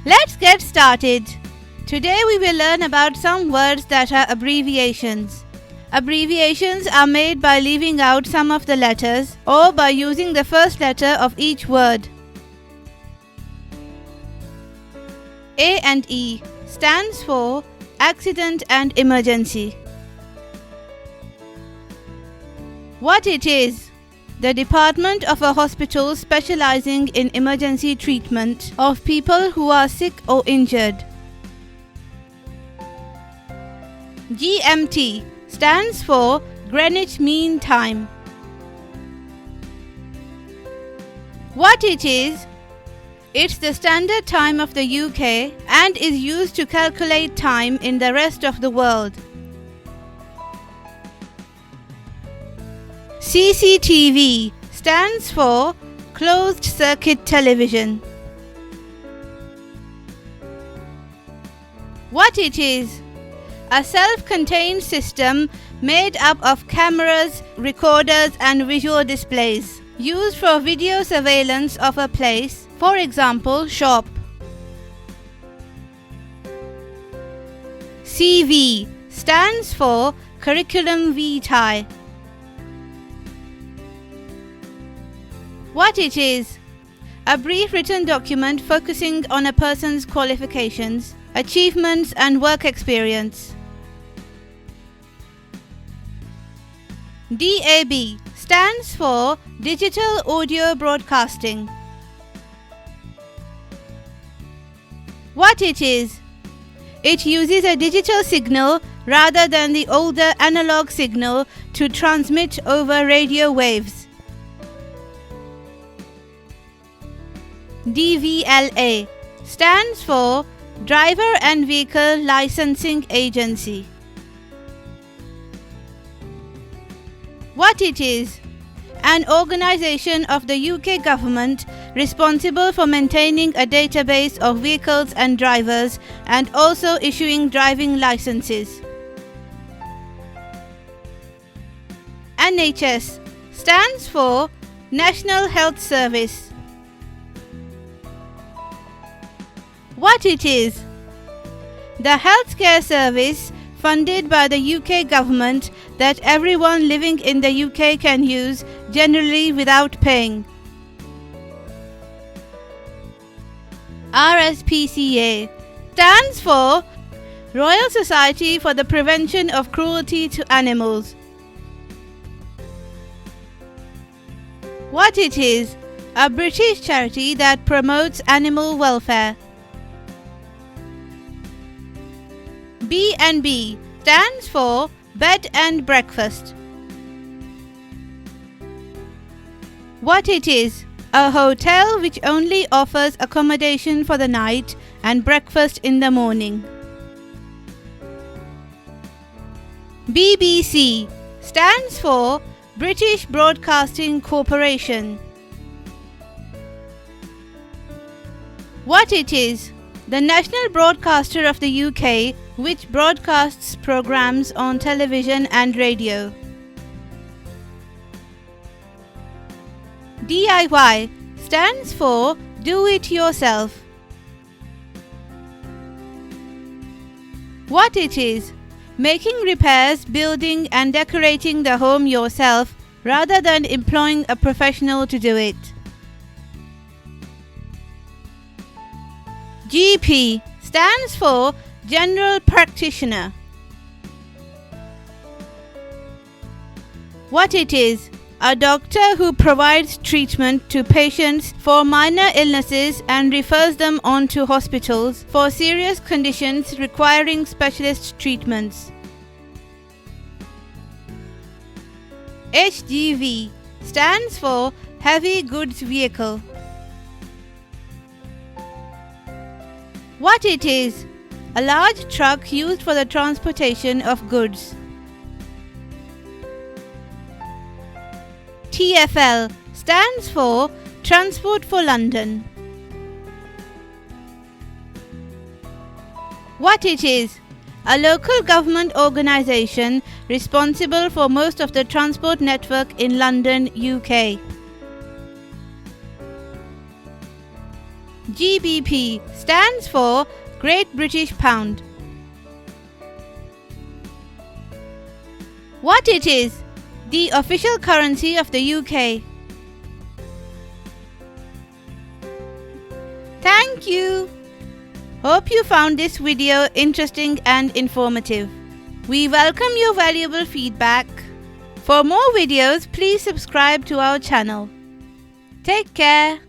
Let's get started. Today we will learn about some words that are abbreviations. Abbreviations are made by leaving out some of the letters or by using the first letter of each word. A&E stands for Accident and Emergency. What it is? The department of a hospital specializing in emergency treatment of people who are sick or injured. GMT stands for Greenwich Mean Time. What it is? It's the standard time of the UK and is used to calculate time in the rest of the world. CCTV stands for Closed Circuit Television. What it is? A self-contained system made up of cameras, recorders and visual displays, used for video surveillance of a place, for example, shop. CV stands for Curriculum Vitae. What it is? A brief written document focusing on a person's qualifications, achievements and work experience. DAB stands for Digital Audio Broadcasting. What it is? It uses a digital signal rather than the older analog signal to transmit over radio waves. DVLA stands for Driver and Vehicle Licensing Agency. What it is? An organization of the UK government responsible for maintaining a database of vehicles and drivers and also issuing driving licenses. NHS stands for National Health Service. What it is? The healthcare service funded by the UK government that everyone living in the UK can use, generally without paying. RSPCA stands for Royal Society for the Prevention of Cruelty to Animals. What it is? A British charity that promotes animal welfare. B&B stands for Bed and Breakfast. What it is? A hotel which only offers accommodation for the night and breakfast in the morning. BBC stands for British Broadcasting Corporation. What it is? The national broadcaster of the UK which broadcasts programs on television and radio. DIY stands for Do It Yourself. What it is? Making repairs, building and decorating the home yourself rather than employing a professional to do it. GP stands for General Practitioner. What it is? A doctor who provides treatment to patients for minor illnesses and refers them on to hospitals for serious conditions requiring specialist treatments. HGV stands for Heavy Goods Vehicle. What it is? A large truck used for the transportation of goods. TfL stands for Transport for London. What it is? A local government organisation responsible for most of the transport network in London, UK. GBP stands for Great British Pound. What it is? The official currency of the UK. Thank you. Hope you found this video interesting and informative. We welcome your valuable feedback. For more videos, please subscribe to our channel. Take care.